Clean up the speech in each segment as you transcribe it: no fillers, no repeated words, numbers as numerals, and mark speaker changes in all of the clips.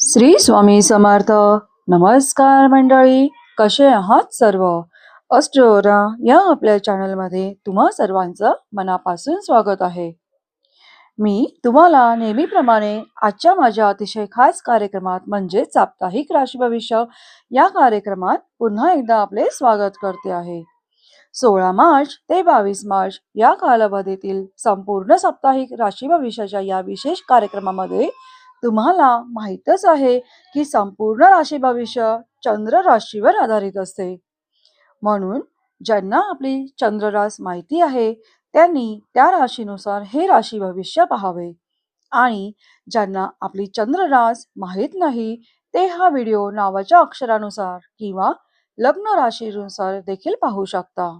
Speaker 1: श्री स्वामी समर्थ. नमस्कार मंडळी, कसे आहात सर्व? अस्ट्रोरा या आपल्या चॅनलमध्ये तुम्हा सर्वांचं मनापासून स्वागत आहे. मी तुम्हाला नेहमीप्रमाणे आजच्या माझ्या अतिशय खास कार्यक्रमात म्हणजे साप्ताहिक राशी भविष्य या कार्यक्रमात पुन्हा एकदा आपले स्वागत करते आहे. 16 मार्च ते 22 मार्च या कालावधीतील संपूर्ण साप्ताहिक राशी भविष्याच्या या विशेष कार्यक्रमामध्ये तुम्हाला माहीतच आहे की संपूर्ण राशी भविष्य चंद्र राशीवर आधारित असते. म्हणून ज्यांना आपली चंद्ररास माहिती आहे त्यांनी त्या राशीनुसार हे राशी भविष्य पाहावे आणि ज्यांना आपली चंद्ररास माहीत नाही ते हा व्हिडिओ नावाच्या अक्षरानुसार किंवा लग्न राशीनुसार देखील पाहू शकता.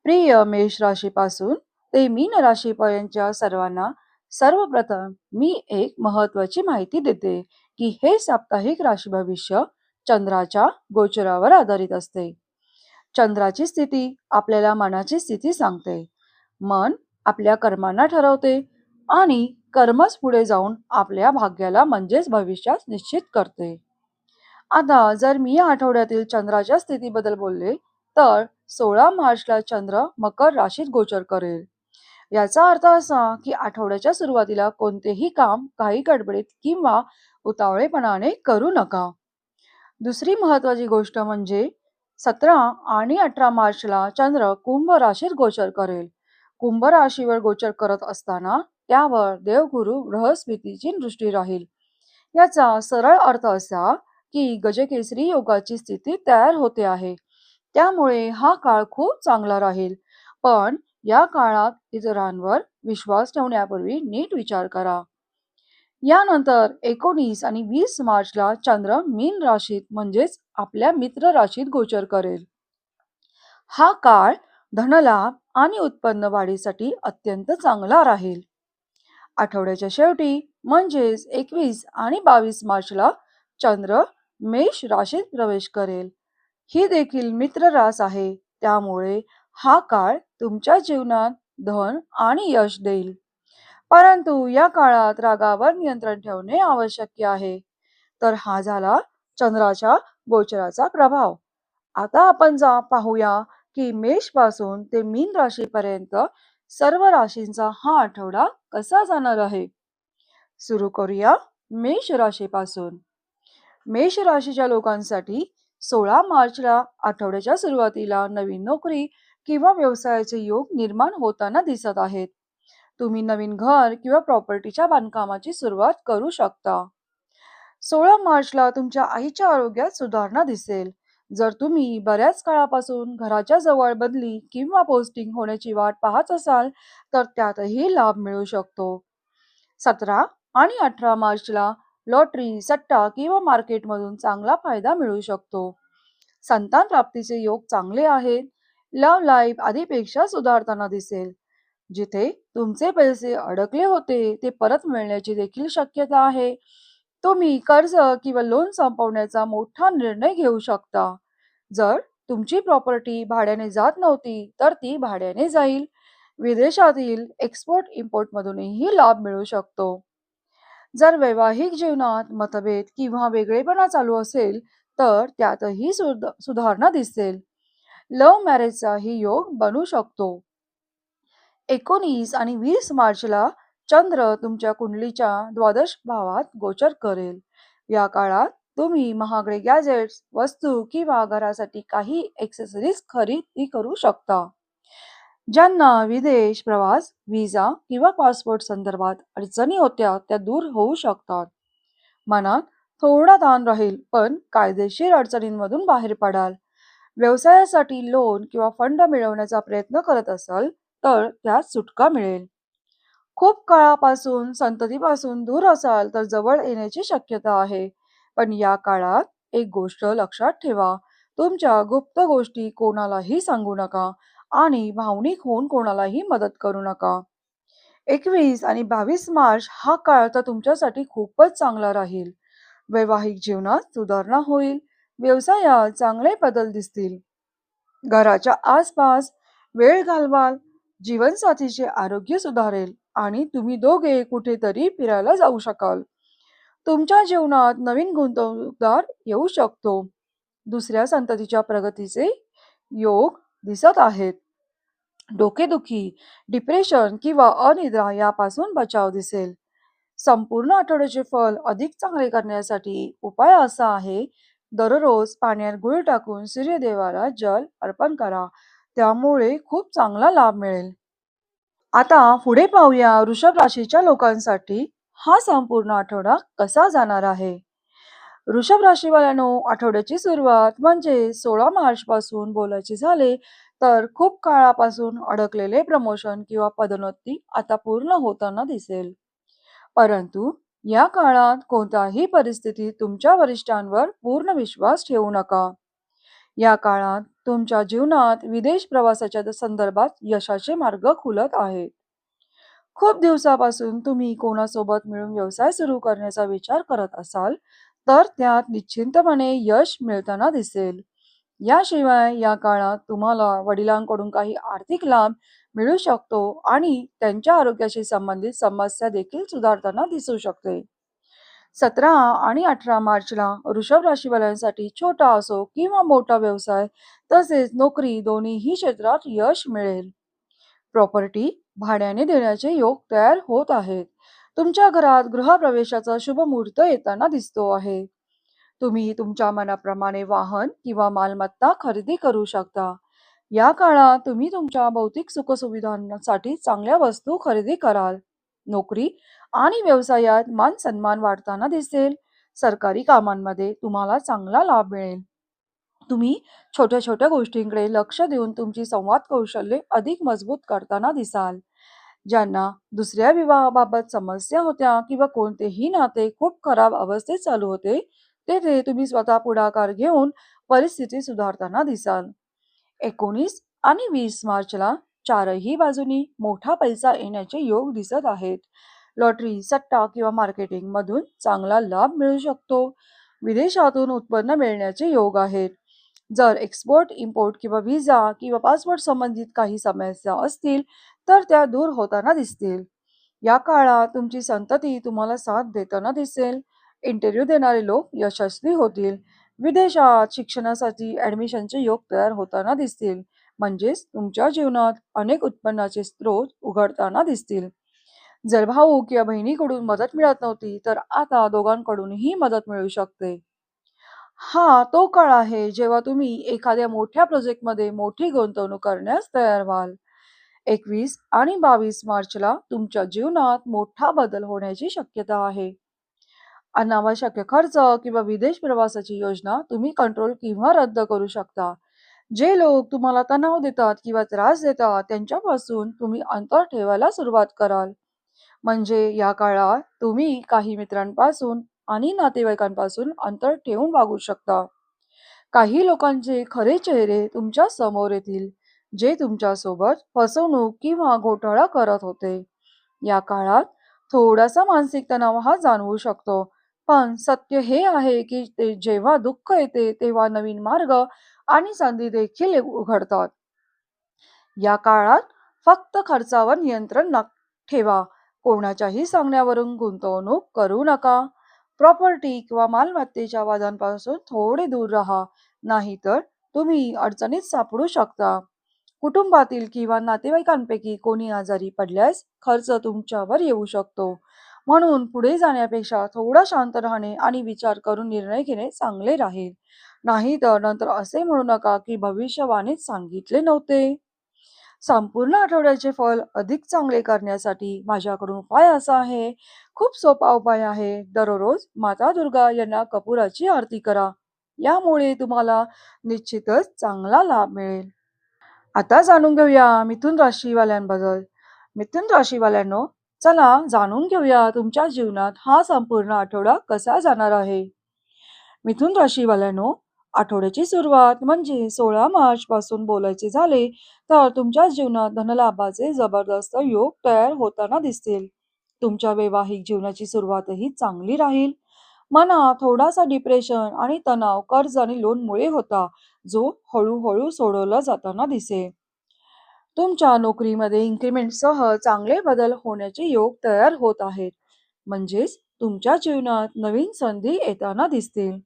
Speaker 1: प्रिय मेष राशीपासून ते मीन राशीपर्यंतच्या सर्वांना सर्वप्रथम मी एक महत्वाची माहिती देते की हे साप्ताहिक राशी भविष्य चंद्राच्या गोचरावर आधारित असते. चंद्राची स्थिती आपल्याला मनाची स्थिती सांगते. मन आपल्या कर्मांना ठरवते आणि कर्मच पुढे जाऊन आपल्या भाग्याला म्हणजेच भविष्यास निश्चित करते. आता जर मी या आठवड्यातील चंद्राच्या स्थितीबद्दल बोलले तर 16 मार्चला चंद्र मकर राशीत गोचर करेल. याचा अर्थ असा की आठवड्याच्या सुरुवातीला कोणतेही काम काही गडबडीत किंवा उतावळेपणाने करू नका. दुसरी महत्वाची गोष्ट म्हणजे 17 आणि 18 मार्चला चंद्र कुंभ राशीत गोचर करेल. कुंभ राशीवर गोचर करत असताना त्यावर देवगुरु बृहस्पतीची दृष्टी राहील. याचा सरळ अर्थ असा की गजकेसरी योगाची स्थिती तयार होते आहे. त्यामुळे हा काळ खूप चांगला राहील. पण या काळात इतरांवर विश्वास ठेवण्यापूर्वी नीट विचार करा. यानंतर 19 आणि 20 मार्चला चंद्र मीन राशीत म्हणजेच आपल्या मित्र राशीत गोचर करेल. हा काळ धनलाभ आणि उत्पन्न वाढीसाठी अत्यंत चांगला राहील. आठवड्याच्या शेवटी म्हणजेच 21 आणि 22 मार्चला चंद्र मेष राशीत प्रवेश करेल. ही देखील मित्र रास आहे. त्यामुळे हा काळ तुमच्या जीवनात धन आणि यश देईल. परंतु या काळात रागावर नियंत्रण ठेवणे आवश्यक आहे. तर हा झाला चंद्राच्या गोचराचा प्रभाव. आता आपण पाहूया की मेष पासून ते मीन राशीपर्यंत सर्व राशींचा हा आठवडा कसा जाणार आहे. सुरू करूया मेष राशीपासून. मेष राशीच्या लोकांसाठी 16 मार्चला आठवड्याच्या सुरुवातीला नवीन नोकरी किंवा व्यवसायाचे योग निर्माण होताना दिसत आहेत. तुम्ही नवीन घर किंवा प्रॉपर्टीच्या बांधकामाची सुरुवात करू शकता. 16 मार्चला तुमच्या आईच्या आरोग्यात सुधारणा दिसेल. जर तुम्ही बऱ्याच काळापासून घराच्या जवळ बदली किंवा पोस्टिंग होण्याची वाट पाहत असाल तर त्यातही लाभ मिळू शकतो. 17 आणि 18 मार्चला लॉटरी, सट्टा किंवा मार्केटमधून चांगला फायदा मिळू शकतो. संतान प्राप्तीचे योग चांगले आहेत. लव्ह लाईफ आधीपेक्षा सुधारताना दिसेल. जिथे तुमचे पैसे अडकले होते ते परत मिळण्याची देखील शक्यता आहे. तुम्ही कर्ज किंवा लोन संपवण्याचा मोठा निर्णय घेऊ शकता. जर तुमची प्रॉपर्टी भाड्याने जात नव्हती तर ती भाड्याने जाईल. विदेशातील एक्सपोर्ट इम्पोर्ट मधूनही लाभ मिळू शकतो. जर वैवाहिक जीवनात मतभेद किंवा वेगळेपणा चालू असेल तर त्यातही सुधारणा दिसेल. लव्ह मॅरेजचाही योग बनू शकतो. 19 आणि 20 मार्चला चंद्र तुमच्या कुंडलीच्या द्वादश भावात गोचर करेल. या काळात तुम्ही महागडे गॅजेट्स, वस्तू किंवा घरासाठी काही एक्सेसरीज खरेदी करू शकता. ज्यांना विदेश प्रवास, व्हिसा किंवा पासपोर्ट संदर्भात अडचणी होत्या त्या दूर होऊ शकतात. मनात थोडा ताण राहील पण कायदेशीर अडचणींमधून बाहेर पडाल. व्यवसायासाठी लोन किंवा फंड मिळवण्याचा प्रयत्न करत असाल तर त्यात सुटका मिळेल. खूप काळापासून संततीपासून दूर असाल तर जवळ येण्याची शक्यता आहे. पण या काळात एक गोष्ट लक्षात ठेवा, तुमच्या गुप्त गोष्टी कोणालाही सांगू नका आणि भावनिक होऊन कोणालाही मदत करू नका. 21 आणि 22 मार्च हा काळ तर तुमच्यासाठी खूपच चांगला राहील. वैवाहिक जीवनात सुधारणा होईल. व्यवसायात चांगले बदल दिसतील. घराच्या आसपास वेळ घालवाल. जीवनसाथीचे आरोग्य सुधारेल आणि तुम्ही दोघे कुठेतरी फिरायला जाऊ शकाल. तुमच्या जीवनात नवीन गुंतवणूकदार येऊ शकतो. दुसऱ्या संततीच्या प्रगतीचे योग दिसत आहेत. डोकेदुखी, डिप्रेशन किंवा अनिद्रा यापासून बचाव दिसेल. संपूर्ण आठवड्याचे फल अधिक चांगले करण्यासाठी उपाय असा आहे: दररोज पाण्यात गूळ टाकून सूर्यदेवाला जल अर्पण करा. त्यामुळे खूप चांगला लाभ मिळेल. आता पुढे पाहूया वृषभ राशीच्या लोकांसाठी हा संपूर्ण आठवडा कसा जाणार आहे. वृषभ राशीवाल्यांनो, आठवड्याची सुरुवात म्हणजे 16 मार्च पासून बोलायचे झाले तर खूप काळापासून अडकलेले प्रमोशन किंवा पदोन्नती आता पूर्ण होताना दिसेल. परंतु या काळात कोणत्याही परिस्थितीत तुमच्या वरिष्ठांवर पूर्ण विश्वास ठेवू नका. या काळात तुमच्या जीवनात विदेश प्रवासाच्या संदर्भात यशाचे मार्ग खुलत आहेत. खूप दिवसापासून तुम्ही कोणासोबत मिळून व्यवसाय सुरू करण्याचा विचार करत असाल तर त्यात निश्चितपणे यश मिळताना दिसेल. याशिवाय या काळात तुम्हाला वडिलांकडून काही आर्थिक लाभ मिळू शकतो आणि त्यांच्या आरोग्याशी संबंधित समस्या देखील सुधारताना दिसू शकते. 17 आणि 18 मार्चला वृषभ राशीवाल्यांसाठी छोटा असो किंवा मोठा व्यवसाय तसेच नोकरी दोन्हीही क्षेत्रात यश मिळेल. प्रॉपर्टी भाड्याने देण्याचे योग तयार होत आहेत. तुमच्या घरात गृहप्रवेशाचा शुभ मुहूर्त येताना दिसतो आहे. तुम्ही तुमच्या मनाप्रमाणे वाहन किंवा मालमत्ता खरेदी करू शकता. या काळात तुम्ही तुमच्या भौतिक सुखसुविधांसाठी चांगल्या वस्तू खरेदी कराल. नोकरी आणि व्यवसायात मान सन्मान वाढताना दिसेल. सरकारी कामांमध्ये तुम्हाला चांगला लाभ मिळेल. तुम्ही छोट्या छोट्या गोष्टींकडे लक्ष देऊन तुमची संवाद कौशल्ये अधिक मजबूत करताना दिसाल. ज्यांना दुसऱ्या विवाहाबाबत समस्या होत्या किंवा कोणतेही नाते खूप खराब अवस्थेत चालू होते, तेथे तुम्ही स्वतः पुढाकार घेऊन परिस्थिती सुधारताना दिसाल. 19 आणि 20 मार्चला चारही बाजूनी मोठा पैसा येण्याचे योग दिसत आहेत. लॉटरी, सट्टा किंवा मार्केटिंग मधून चांगला लाभ मिळू शकतो. विदेशातून उत्पन्न मिळण्याचे योग आहेत. जर एक्सपोर्ट, इम्पोर्ट किंवा व्हिसा किंवा पासपोर्ट संबंधित काही समस्या असतील तर त्या दूर होताना दिसतील. या काळात तुमची संतती तुम्हाला साथ देताना दिसेल. इंटरव्ह्यू देणारे लोक यशस्वी होतील. विदेशात शिक्षणासाठी ऍडमिशनचे योग तयार होताना दिसतील. म्हणजेच तुमच्या जीवनात अनेक उत्पन्नाचे स्रोत उघडताना दिसतील. जर भाऊ किंवा बहिणीकडून मदत मिळत नव्हती तर आता दोघांकडूनही मदत मिळू शकते. हा तो काळ आहे जेव्हा तुम्ही एखाद्या मोठ्या प्रोजेक्टमध्ये मोठी गुंतवणूक करण्यास तयार व्हाल. 21 आणि 22 मार्चला तुमच्या जीवनात मोठा बदल होण्याची शक्यता आहे. अनावश्यक खर्च किंवा विदेश प्रवासाची योजना तुम्ही कंट्रोल किंवा रद्द करू शकता. जे लोक तुम्हाला तणाव देतात किंवा त्रास देतात त्यांच्यापासून तुम्ही अंतर ठेवायला सुरुवात कराल. म्हणजे या काळात तुम्ही काही मित्रांपासून आणि नातेवाईकांपासून अंतर ठेवून वागू शकता. काही लोकांचे खरे चेहरे तुमच्या समोर येतील, जे तुमच्यासोबत फसवणूक किंवा घोटाळा करत होते. या काळात थोडासा मानसिक तणाव हा जाणवू शकतो, पण सत्य हे आहे की जेव्हा दुःख येते तेव्हा नवीन मार्ग आणि संधी देखील उघडतात. या काळात फक्त खर्चावर नियंत्रण ठेवा. कोणाच्याही सांगण्यावरून गुंतवणूक करू नका. प्रॉपर्टी किंवा मालमत्तेच्या वादांपासून थोडे दूर राहा, नाहीतर तुम्ही अडचणीत सापडू शकता. कुटुंबातील किंवा नातेवाईकांपैकी कोणी आजारी पडल्यास खर्च तुमच्यावर येऊ शकतो. म्हणून पुढे जाण्यापेक्षा थोडा शांत राहणे आणि विचार करून निर्णय घेणे चांगले राहील. नाहीतर नंतर असे म्हणू नका की भविष्यवाणीत सांगितले नव्हते. संपूर्ण आठवड्याचे फल अधिक चांगले करण्यासाठी माझ्याकडून उपाय असा आहे. खूप सोपा उपाय आहे. दररोज माता दुर्गा यांना कपुराची आरती करा. यामुळे तुम्हाला निश्चितच चांगला लाभ मिळेल. आता जाणून घेऊया मिथुन राशीवाल्यांबद्दल. मिथुन राशीवाल्यांनो, चला जाणून घेऊया तुमच्या जीवनात हा संपूर्ण आठवडा कसा जाणार आहे. मिथुन राशीवाल्यांनो, आठवड्याची सुरुवात म्हणजे 16 मार्च पासून बोलायचे झाले तर तुमच्या जीवनात धनलाभाचे जबरदस्त योग तयार होताना दिसतील. तुमच्या वैवाहिक जीवनाची सुरुवातही चांगली राहील. मनात थोडासा डिप्रेशन आणि तणाव कर्ज आणि लोनमुळे होता, जो हळूहळू सोडवला जाताना दिसेल. तुमच्या नोकरीमध्ये इन्क्रिमेंटसह चांगले बदल होण्याचे योग तयार होत आहेत. म्हणजेच तुमच्या जीवनात नवीन संधी येताना दिसतील.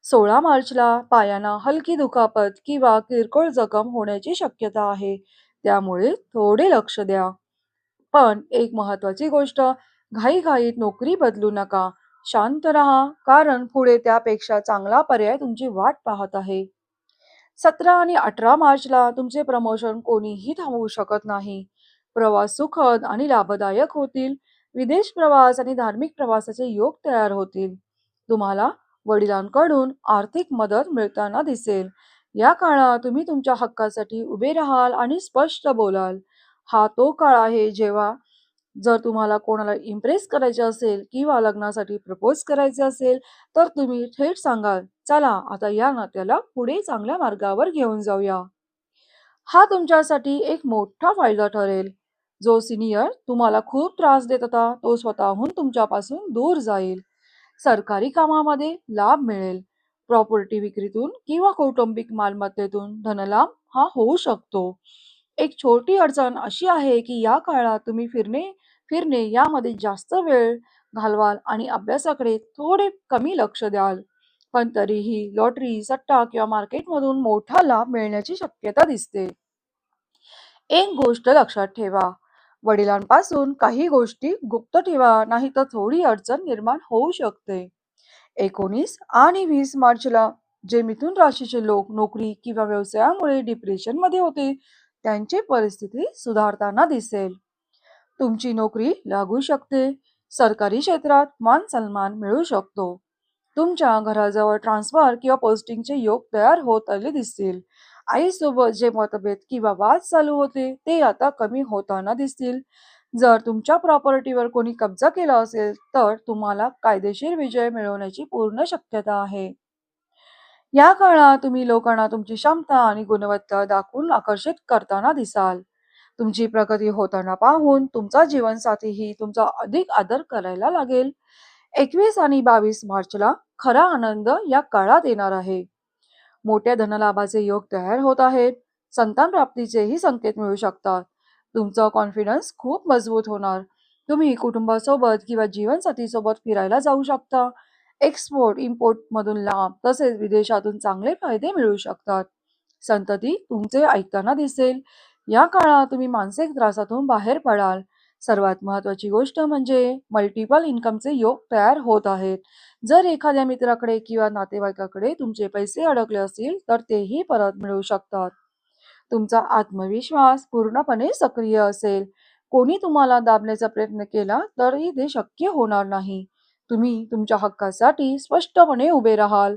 Speaker 1: 16 मार्चला पायांना हलकी दुखापत किंवा किरकोळ जखम होण्याची शक्यता आहे. त्यामुळे थोडे लक्ष द्या. पण एक महत्वाची गोष्ट, घाईघाईत नोकरी बदलू नका. शांत राहा, कारण पुढे त्यापेक्षा चांगला पर्याय तुमची वाट पाहत आहे. 17 आणि 18 मार्चला तुमचे प्रमोशन कोणीही थांबवू शकत नाही. प्रवास सुखद आणि लाभदायक होतील. विदेश प्रवास आणि धार्मिक प्रवासाचे योग तयार होतील. तुम्हाला वडिलांकडून आर्थिक मदत मिळताना दिसेल. या काळात तुम्ही तुमच्या हक्कासाठी उभे राहाल आणि स्पष्ट बोलाल. हा तो काळ आहे जेव्हा जर तुम्हाला कोणाला इम्प्रेस करायचे असेल किंवा लग्नासाठी प्रपोज करायचे असेल, तर तुम्ही थेट सांगाल, "चला, आता या नात्याला पुढे चांगल्या मार्गावर घेऊन जाऊया." हा तुमच्यासाठी एक मोठा फायदा ठरेल. जो सीनियर तुम्हाला खूप त्रास देत होता, तो स्वतःहून तुमच्यापासून दूर जाईल. सरकारी कामामध्ये लाभ मिळेल. प्रॉपर्टी विक्रीतून किंवा कौटुंबिक मालमत्तेतून धनलाभ हा होऊ शकतो. एक छोटी अडचण अशी आहे की या काळात तुम्ही फिरणे फिरणे यामध्ये जास्त वेळ घालवाल आणि अभ्यासाकडे थोडे कमी लक्ष द्याल. पण तरीही लॉटरी, सट्टा किंवा मार्केटमधून मोठा लाभ मिळण्याची शक्यता दिसते. एक गोष्ट लक्षात ठेवा, वडिलांपासून काही गोष्टी गुप्त ठेवा, नाही तर थोडी अडचण निर्माण होऊ शकते. 19 आणि 20 मार्चला जे मिथुन राशीचे लोक नोकरी किंवा व्यवसायामुळे डिप्रेशनमध्ये होते, त्यांची परिस्थिती सुधारताना दिसेल. तुमची नोकरी लागू शकते. सरकारी क्षेत्रात मान सन्मान मिळू शकतो. तुमच्या घराजवळ ट्रान्सफर किंवा पोस्टिंगचे योग तयार होत आले दिसतील. आईसोबत जे मतभेद किंवा वाद चालू होते ते आता कमी होताना दिसतील. जर तुमच्या प्रॉपर्टीवर कोणी कब्जा केला असेल, तर तुम्हाला कायदेशीर विजय मिळवण्याची पूर्ण शक्यता आहे. या काळात तुम्ही लोकांना तुमची क्षमता आणि गुणवत्ता दाखवून आकर्षित करताना दिसाल. तुमची प्रगती होताना पाहून तुमचा जीवनसाथीही तुमचा अधिक आदर करायला लागेल. 21 आणि 22 मार्चला खरा आनंद या काळात येणार आहे. मोठ्या धनलाभाचे योग तयार होत आहेत. संतान प्राप्तीचेही संकेत मिळू शकतात. तुमचा कॉन्फिडन्स खूप मजबूत होणार. तुम्ही कुटुंबासोबत किंवा जीवनसाथीसोबत फिरायला जाऊ शकता. एक्सपोर्ट इम्पोर्ट मधून लाभ तसेच विदेशातून चांगले फायदे मिळू शकतात. संतती तुमचे ऐकताना दिसेल. या काळात तुम्ही मानसिक त्रासातून बाहेर पडाल. सर्वात महत्त्वाची गोष्ट म्हणजे मल्टिपल इन्कमचे योग तयार होत आहेत. जर एखाद्या मित्राकडे किंवा नातेवाईकाकडे तुमचे पैसे अडकले असतील, तर तेही परत मिळू शकतात. तुमचा आत्मविश्वास पूर्णपणे सक्रिय असेल. कोणी तुम्हाला दाबण्याचा प्रयत्न केला तरी ते शक्य होणार नाही. तुम्ही तुमच्या हक्कासाठी स्पष्टपणे उभे राहाल.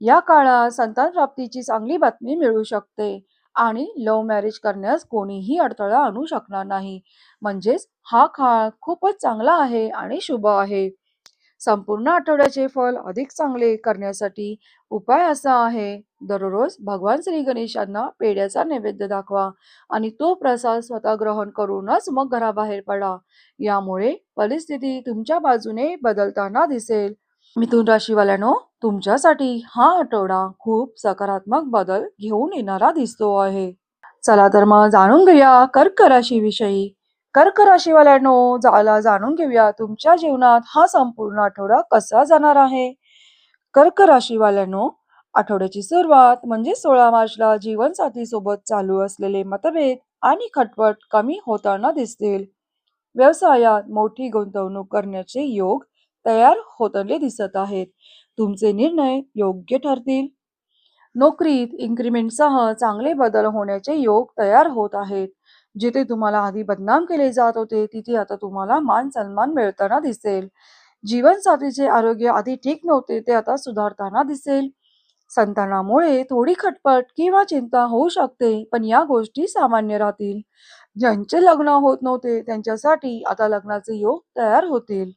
Speaker 1: या काळात संतान प्राप्तीची चांगली बातमी मिळू शकते आणि लव्ह मॅरेज करण्यास कोणीही अडथळा आणू शकणार नाही. म्हणजेच हा काळ खूपच चांगला आहे आणि शुभ आहे. संपूर्ण आठवड्याचे फल अधिक चांगले करण्यासाठी उपाय असा आहे, दररोज भगवान श्री गणेशांना पेढ्याचा नैवेद्य दाखवा आणि तो प्रसाद स्वतः ग्रहण करूनच मग घराबाहेर पडा. यामुळे परिस्थिती तुमच्या बाजूने बदलताना दिसेल. मिथुन राशीवाल्यांनो, तुमच्यासाठी हा आठवडा खूप सकारात्मक बदल घेऊन येणारा दिसतो आहे. चला तर मग जाणून घेऊया कर्क राशीविषयी. कर्क राशीवाल्यांनो, जाणून घेऊया तुमच्या जीवनात हा संपूर्ण आठवडा कसा जाणार आहे. कर्क राशीवाल्यांनो, आठवड्याची सुरुवात म्हणजे 16 मार्चला जीवनसाथी सोबत चालू असलेले मतभेद आणि खटपट कमी होताना दिसतील. व्यवसायात मोठी गुंतवणूक करण्याचे योग तयार होताना दिसत आहेत. तुमचे निर्णय योग्य ठरतील. नोकरीत इन्क्रिमेंटसह चांगले बदल होण्याचे योग तयार होत आहेत. जिथे तुम्हाला आधी बदनाम केले जात होते, तिथे आता तुम्हाला मान सन्मान मिळताना दिसेल. जीवनसाथीचे आरोग्य आधी ठीक नव्हते, ते आता सुधारताना दिसेल. संतानामुळे थोडी खटपट किंवा चिंता होऊ शकते, पण या गोष्टी सामान्य राहतील. ज्यांचे लग्न होत नव्हते त्यांच्यासाठी आता लग्नाचे योग तयार होतील.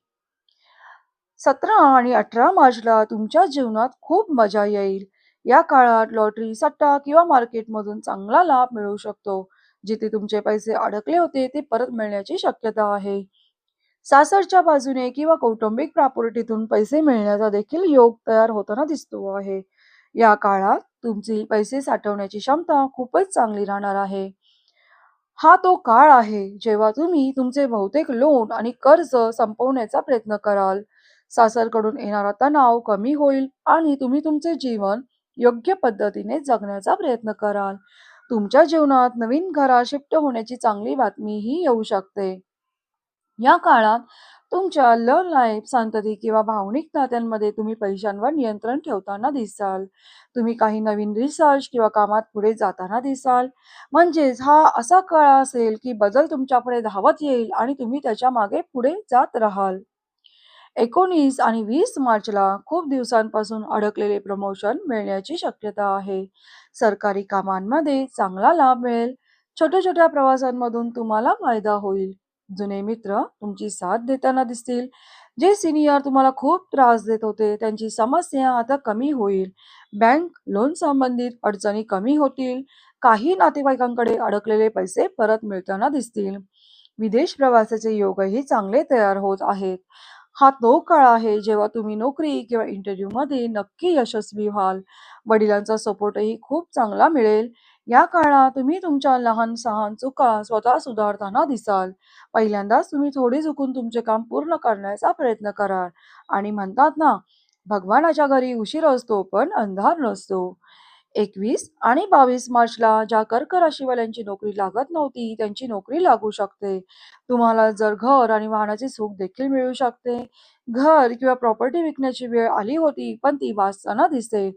Speaker 1: 17 आणि 18 मार्चला तुमच्या जीवनात खूप मजा येईल. या काळात लॉटरी, सट्टा किंवा मार्केटमधून चांगला लाभ मिळू शकतो. जिथे तुमचे पैसे अडकले होते ते परत मिळण्याची शक्यता आहे. सासरच्या बाजूने किंवा कौटुंबिक प्रॉपर्टीतून पैसे मिळण्याचा देखील योग तयार होताना दिसतो आहे. या काळात तुमची पैसे साठवण्याची क्षमता खूपच चांगली राहणार आहे. हा तो काळ आहे जेव्हा तुम्ही तुमचे बहुतेक लोन आणि कर्ज संपवण्याचा प्रयत्न कराल. सासरकडून येणारा तणाव कमी होईल आणि तुम्ही तुमचे जीवन योग्य पद्धतीने जगण्याचा प्रयत्न कराल. तुमच्या जीवनात नवीन घरात शिफ्ट होण्याची चांगली बातमीही येऊ शकते. या काळात तुमच्या लव्ह लाईफ, शांतता किंवा भावनिक नात्यांमध्ये तुम्ही पैशांवर नियंत्रण ठेवताना दिसाल. तुम्ही काही नवीन रिसर्च किंवा कामात पुढे जाताना दिसाल. म्हणजेच हा असा काळ असेल, की बदल तुमच्याकडे धावत येईल आणि तुम्ही त्याच्या मागे पुढे जात राहाल. 19 आणि 20 मार्चला खूप दिवसांपासून अडकलेले प्रमोशन मिळण्याची शक्यता आहे. सरकारी कामांमध्ये चांगला लाभ मिळेल. छोट्या-छोट्या प्रवासांमधून तुम्हाला फायदा होईल. जुने मित्र तुमची साथ देताना दिसतील. जे सिनियर तुम्हाला खूप त्रास देत होते, त्यांची समस्या आता कमी होईल. बँक लोन संबंधित अडचणी कमी होतील. काही नातेवाईकांकडे अडकलेले पैसे परत मिळताना दिसतील. विदेश प्रवासाचे योगही चांगले तयार होत आहेत. हा तो काळ आहे जेव्हा तुम्ही नोकरी किंवा इंटरव्ह्यूमध्ये नक्की यशस्वी व्हाल. वडिलांचा सपोर्टही खूप चांगला मिळेल. या काळात तुम्ही तुमच्या लहान-सहान चुका स्वतः सुधारताना दिसाल. पहिल्यांदाच तुम्ही थोडे चुकून तुमचे काम पूर्ण करण्याचा प्रयत्न कराल आणि म्हणतात ना, भगवानाच्या घरी उशीर असतो पण अंधार नसतो. 21 आणि 22 मार्चला ज्या कर्क राशीवाल्यांची नोकरी लागत नव्हती, त्यांची नोकरी लागू शकते. तुम्हाला जर घर आणि वाहनाची सूट देखील मिळू शकते. घर किंवा प्रॉपर्टी विकण्याची वेळ आली होती, पण ती वाचताना दिसते.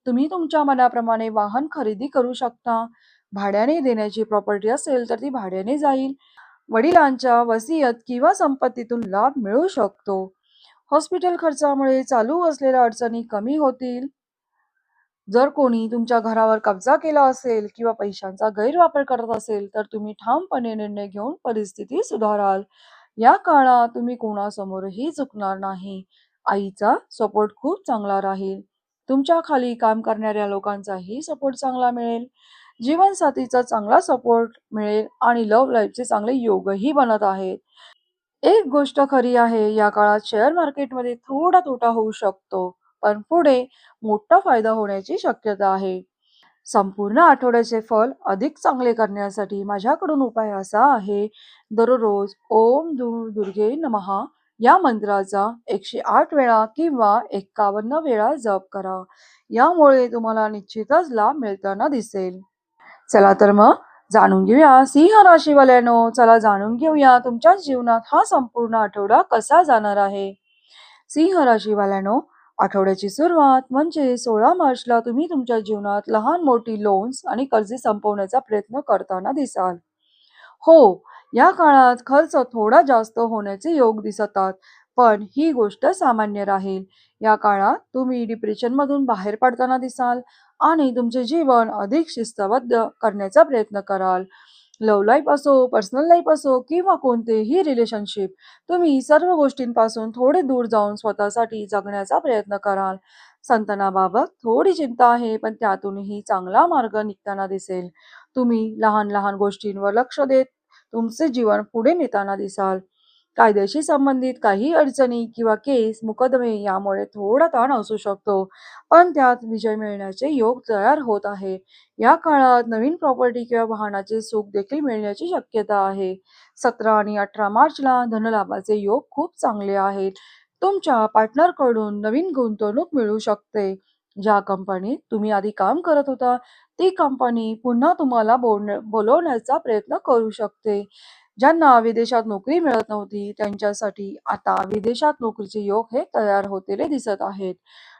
Speaker 1: तुम्ही तुमच्या मनाप्रमाणे वाहन खरेदी करू शकता. भाड्याने देण्याची प्रॉपर्टी असेल, तर ती भाड्याने जाईल. वडिलांच्या वसियत किंवा संपत्तीतून लाभ मिळू शकतो. हॉस्पिटल खर्चामुळे चालू असलेल्या अडचणी कमी होतील. जर कोणी तुमच्या घरावर कब्जा केला असेल किंवा पैशांचा गैरवापर करत असेल, तर तुम्ही ठामपणे निर्णय घेऊन परिस्थिती सुधाराल. या काळात तुम्ही कोणासमोरही झुकणार नाही. आईचा सपोर्ट खूप चांगला राहील. तुमच्या खाली काम करणाऱ्या लोकांचाही सपोर्ट चांगला मिळेल. जीवनसाथीचा चांगला सपोर्ट मिळेल आणि लव्ह लाईफचे चांगले योगही बनत आहेत. एक गोष्ट खरी आहे, या काळात शेअर मार्केटमध्ये थोडा तोटा होऊ शकतो, पण पुढे मोठा फायदा होण्याची शक्यता आहे. संपूर्ण आठवड्याचे फल अधिक चांगले करण्यासाठी माझ्याकडून उपाय असा आहे: दररोज ओम दुर्गे नमः या मंत्राचा 108 वेळा किंवा 51 वेळा जप करा. यामुळे तुम्हाला निश्चितच लाभ मिळताना दिसेल. चला तर मग जाणून घेऊया सिंह राशीवाल्यांनो, चला जाणून घेऊया तुमच्या जीवनात हा संपूर्ण आठवडा कसा जाणार आहे. सिंह राशीवाल्यांनो, आठवड्याची सुरुवात म्हणजे 16 मार्चला तुम्ही तुमच्या जीवनात लहान-मोठी लोन्स आणि कर्जे संपवण्याचा प्रयत्न करताना दिसाल. हो, या काळात खर्च थोडा जास्त होण्याचे योग दिसतात, पण ही गोष्ट सामान्य राहील. या काळात तुम्ही डिप्रेशनमधून बाहेर पडताना दिसाल आणि तुमचे जीवन अधिक शिस्तबद्ध करण्याचा प्रयत्न कराल. लव्ह लाईफ असो, पर्सनल लाईफ असो किंवा कोणतेही रिलेशनशिप, तुम्ही सर्व गोष्टींपासून थोडे दूर जाऊन स्वतःसाठी जगण्याचा प्रयत्न कराल. संतानाबाबत थोडी चिंता आहे, पण त्यातूनही चांगला मार्ग निघताना दिसेल. तुम्ही लहान-लहान गोष्टींवर लक्ष देत तुमचे जीवन पुढे नेताना दिसाल. कायद्याशी संबंधित काही अडचणी किंवा केस, मुकदमे यामुळे थोडा ताण असू शकतो, पण त्यात विजय मिळण्याचे योग तयार होत आहे. या काळात नवीन प्रॉपर्टी किंवा वाहनाचे सुख देखील मिळण्याची शक्यता आहे. 17 आणि 18 मार्चला धनलाभाचे योग खूप चांगले आहेत. तुमच्या पार्टनरकडून नवीन गुंतवणूक मिळू शकते. ज्या कंपनीत तुम्ही आधी काम करत होता, ती कंपनी पुन्हा तुम्हाला बोलवण्याचा प्रयत्न करू शकते. ज्यांना विदेशात नोकरी मिळत नव्हती, त्यांच्यासाठी आता विदेशात नोकरीचे योग हे तयार होतेले दिसत आहेत.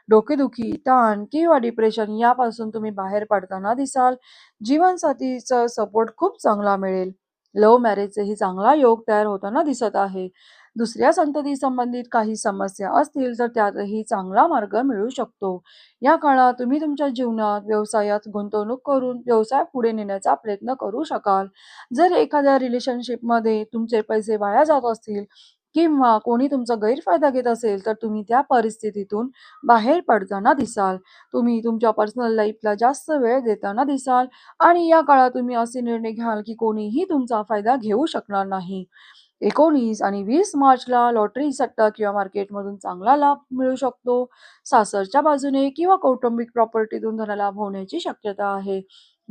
Speaker 1: डोकेदुखी, ताण किंवा डिप्रेशन यापासून तुम्ही बाहेर पडताना दिसाल. जीवनसाथीचा सपोर्ट खूप चांगला मिळेल. लव्ह मॅरेजचेही चांगला योग तयार होताना दिसत आहे. दुसऱ्या संतती संबंधित काही समस्या असतील, तर त्यातही चांगला मार्ग मिळू शकतो. या काळात तुम्ही तुमच्या जीवनात, व्यवसायात गुंतवणूक करून व्यवसाय पुढे नेण्याचा प्रयत्न करू शकाल. जर एखाद्या रिलेशनशिपमध्ये तुमचे पैसे वाया जात असतील किंवा कोणी तुमचा गैरफायदा घेत असेल, तर तुम्ही त्या परिस्थितीतून बाहेर पडताना दिसाल. तुम्ही तुमच्या पर्सनल लाईफला जास्त वेळ देताना दिसाल आणि या काळात तुम्ही असे निर्णय घ्याल की कोणीही तुमचा फायदा घेऊ शकणार नाही. 19 आणि 20 मार्चला लॉटरी, सट्टा किंवा मार्केटमधून चांगला लाभ मिळू शकतो. सासरच्या बाजूने किंवा कौटुंबिक प्रॉपर्टीतून धनलाभ होण्याची शक्यता आहे.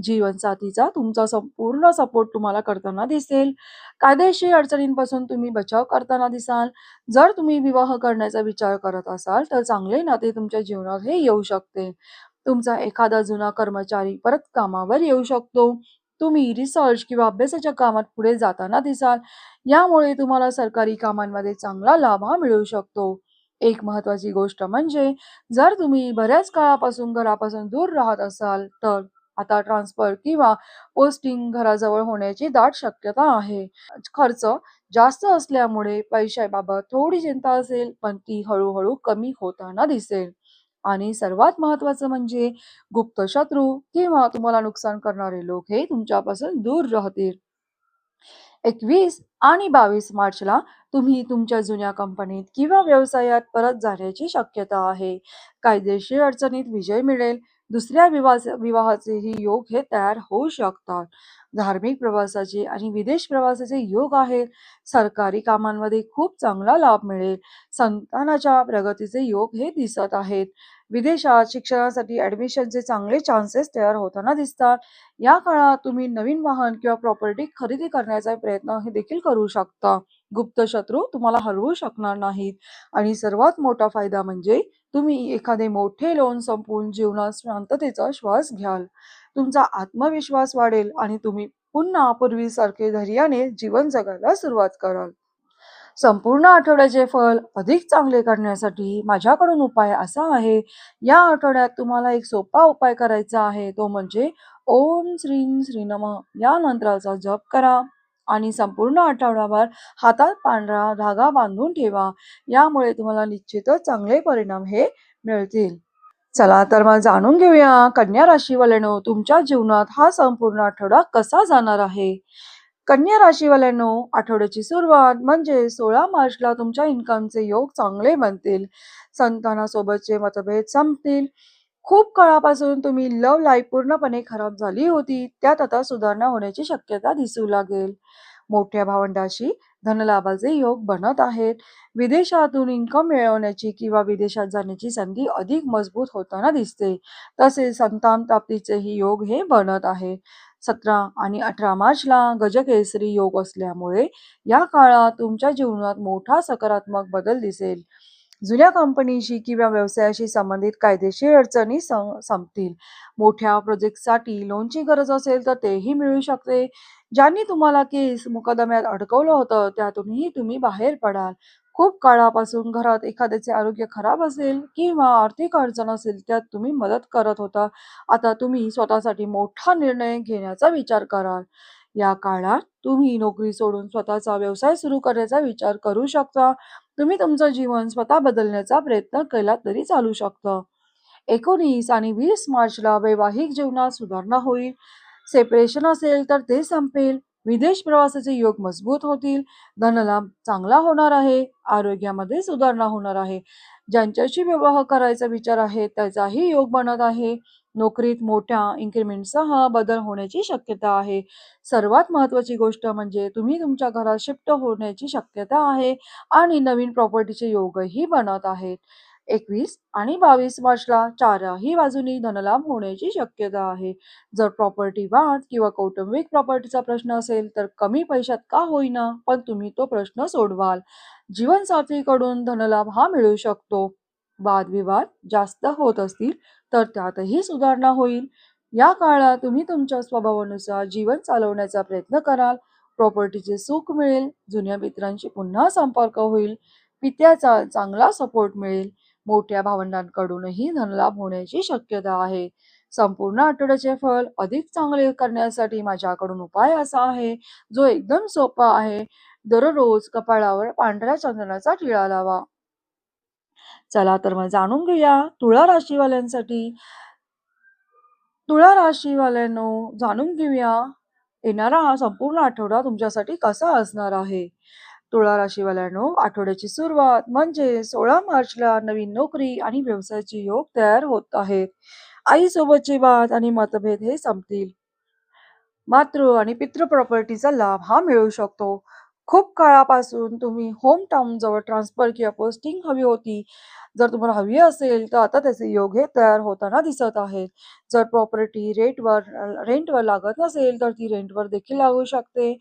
Speaker 1: जीवनसाथीचा तुमचा संपूर्ण सपोर्ट तुम्हाला करताना दिसेल. कायदेशीर अडचणींपासून तुम्ही बचाव करताना दिसाल. जर तुम्ही विवाह करण्याचा विचार करत असाल, तर चांगले नाते तुमच्या जीवनात हे येऊ शकते. तुमचा एखादा जुना कर्मचारी परत कामावर येऊ शकतो. तुम्ही रिसर्च किंवा अभ्यासाच्या कामात पुढे जाताना दिसाल. यामुळे तुम्हाला सरकारी कामांमध्ये चांगला लाभ हा मिळू शकतो. एक महत्त्वाची गोष्ट म्हणजे जर तुम्ही बऱ्याच काळापासून घरापासून दूर राहत असाल, तर आता ट्रान्सफर किंवा पोस्टिंग घराजवळ होण्याची दाट शक्यता आहे. खर्च जास्त असल्यामुळे पैशाबाबत थोडी चिंता असेल, पण ती हळू कमी होताना दिसेल. आणि सर्वात महत्त्वाचं म्हणजे गुप्त शत्रू किंवा तुम्हाला नुकसान करणारे लोक हे तुमच्यापासून दूर राहतील. 21 आणि 22 मार्चला तुम्ही तुमच्या जुन्या कंपनीत किंवा व्यवसायात परत जाण्याची शक्यता आहे. कायदेशीर अडचणीत विजय मिळेल. दुसऱ्या विवाहाचेही योग हे तयार होऊ शकतात. धार्मिक प्रवासाचे आणि विदेश प्रवासाचे योग आहेत. सरकारी कामांमध्ये खूप चांगला लाभ मिळेल. संतानाच्या प्रगतीचे योग हे दिसत आहेत. विदेशात शिक्षणासाठी ॲडमिशनचे चांगले चान्सेस तयार होताना दिसतात. या काळात तुम्ही नवीन वाहन किंवा प्रॉपर्टी खरेदी करण्याचा प्रयत्न हे देखील करू शकता. गुप्त शत्रू तुम्हाला हरवू शकणार नाहीत आणि सर्वात मोठा फायदा म्हणजे तुम्ही एखादे मोठे लोन संपवून जीवनात शांततेचा श्वास घ्याल. तुमचा आत्मविश्वास वाढेल आणि तुम्ही पुन्हा पूर्वीसारखे धैर्याने जीवन जगायला सुरुवात कराल. संपूर्ण आठवड्याचे फल अधिक चांगले करण्यासाठी माझ्याकडून उपाय असा आहे. या आठवड्यात तुम्हाला एक सोपा उपाय करायचा आहे. तो म्हणजे ओम श्रीं श्री नमः या मंत्राचा जप करा आणि संपूर्ण आठवड्याभर हातात पांढरा धागा बांधून ठेवा. यामुळे तुम्हाला निश्चितच चांगले परिणाम हे मिळतील. चला तर मग जाणून घेऊया कन्या राशीवाल्यांनो तुमच्या जीवनात हा संपूर्ण आठवडा कसा जाणार आहे. कन्या राशीवाल्यांनो आठवड्याची सुरुवात म्हणजे 16 मार्चला तुमच्या इन्कमचे योग चांगले बनतील. संतानासोबतचे मतभेद संपतील. खूप काळापासून तुम्ही लव्ह लाईफ पूर्णपणे खराब झाली होती, त्यात आता सुधारणा होण्याची शक्यता दिसू लागेल. मोठ्या भावंडाशी धनलाभाचे योग बनत आहेत. विदेशातून इन्कम मिळवण्याची किंवा विदेशात जाण्याची संधी अधिक मजबूत होताना दिसते. तसेच संतान प्राप्तीचेही योग हे बनत आहे. 17 आणि 18 मार्चला गजकेसरी योग असल्यामुळे या काळात तुमच्या जीवनात मोठा सकारात्मक बदल दिसेल. जुन्या कंपनीशी किंवा व्यवसायाशी संबंधित कायदेशीर अडचणी संपतील. मोठ्या प्रोजेक्टसाठी लोनची गरज असेल तर तेही मिळू शकते. ज्यांनी तुम्हाला केस मुकदम्यात अडकवलं होतं त्यातूनही तुम्ही बाहेर पडाल. खूप काळापासून घरात एखाद्याचे आरोग्य खराब असेल किंवा आर्थिक अडचण असेल त्यात तुम्ही मदत करत होता. आता तुम्ही स्वतःसाठी मोठा निर्णय घेण्याचा विचार कराल. या काळात तुम्ही नोकरी सोडून स्वतःचा व्यवसाय सुरू करण्याचा विचार करू शकता. तुम्ही तुमचं जीवन स्वतः बदलण्याचा प्रयत्न केला तरी चालू शकतं. 19 आणि 20 मार्चला वैवाहिक जीवनात सुधारणा होईल. सेपरेशन असेल तर ते संपेल. विदेश प्रवासाचे योग मजबूत होतील. धनलाभ चांगला होणार आहे. आरोग्यामध्ये सुधारणा होणार आहे. ज्यांच्याशी विवाह करायचा विचार आहे त्याचाही योग बनत आहे. नोकरीत मोठ्या इन्क्रिमेंटसह बदल होण्याची शक्यता आहे. सर्वात महत्त्वाची गोष्ट म्हणजे तुम्ही तुमच्या घरात शिफ्ट होण्याची शक्यता आहे आणि नवीन प्रॉपर्टीचे योगही बनत आहेत. 21 आणि 22 मार्चला चारही बाजूनी धनलाभ होण्याची शक्यता आहे. जर प्रॉपर्टी वाद किंवा कौटुंबिक प्रॉपर्टीचा प्रश्न असेल तर कमी पैशात का होईना पण तुम्ही तो प्रश्न सोडवाल. जीवनसाथीकडून धनलाभ हा मिळू शकतो. वादविवाद जास्त होत असतील तर त्यातही सुधारणा होईल. या काळात तुम्ही तुमच्या स्वभावानुसार जीवन चालवण्याचा प्रयत्न कराल. प्रॉपर्टीचे सुख मिळेल. जुन्या मित्रांशी पुन्हा संपर्क होईल. पित्याचा चांगला सपोर्ट मिळेल. मोठ्या भावंडांकडूनही धनलाभ होण्याची शक्यता आहे. संपूर्ण आठवड्याचे फल अधिक चांगले करण्यासाठी माझ्याकडून उपाय असा आहे, जो एकदम सोपा आहे. दररोज कपाळावर पांढऱ्या चंदनाचा टिळा लावा. चला तर मग जाणून घेऊया तुळा राशीवाल्यांसाठी. तुळा राशीवाल्यांनो जाणून घेऊया येणारा हा संपूर्ण आठवडा तुमच्यासाठी कसा असणार आहे. तुळा राशीवाल्यांनो आठवड्याची सुरुवात म्हणजे 16 मार्चला नवीन नोकरी आणि व्यवसायाचे योग तयार होत आहेत. आईसोबतचे वाद आणि मतभेद हे संपतील. मातृ आणि पितृ प्रॉपर्टीचा लाभ हा मिळू शकतो. खूप काळापासून तुम्ही होम टाउनजवळ ट्रान्सफर किंवा पोस्टिंग हवी होती. जर तुम्हाला हवी असेल, तर आता त्याचे योग हे तयार होताना दिसत आहेत. जर प्रॉपर्टी रेंटवर लागत नसेल, तर ती रेंटवर देखील लागू शकते.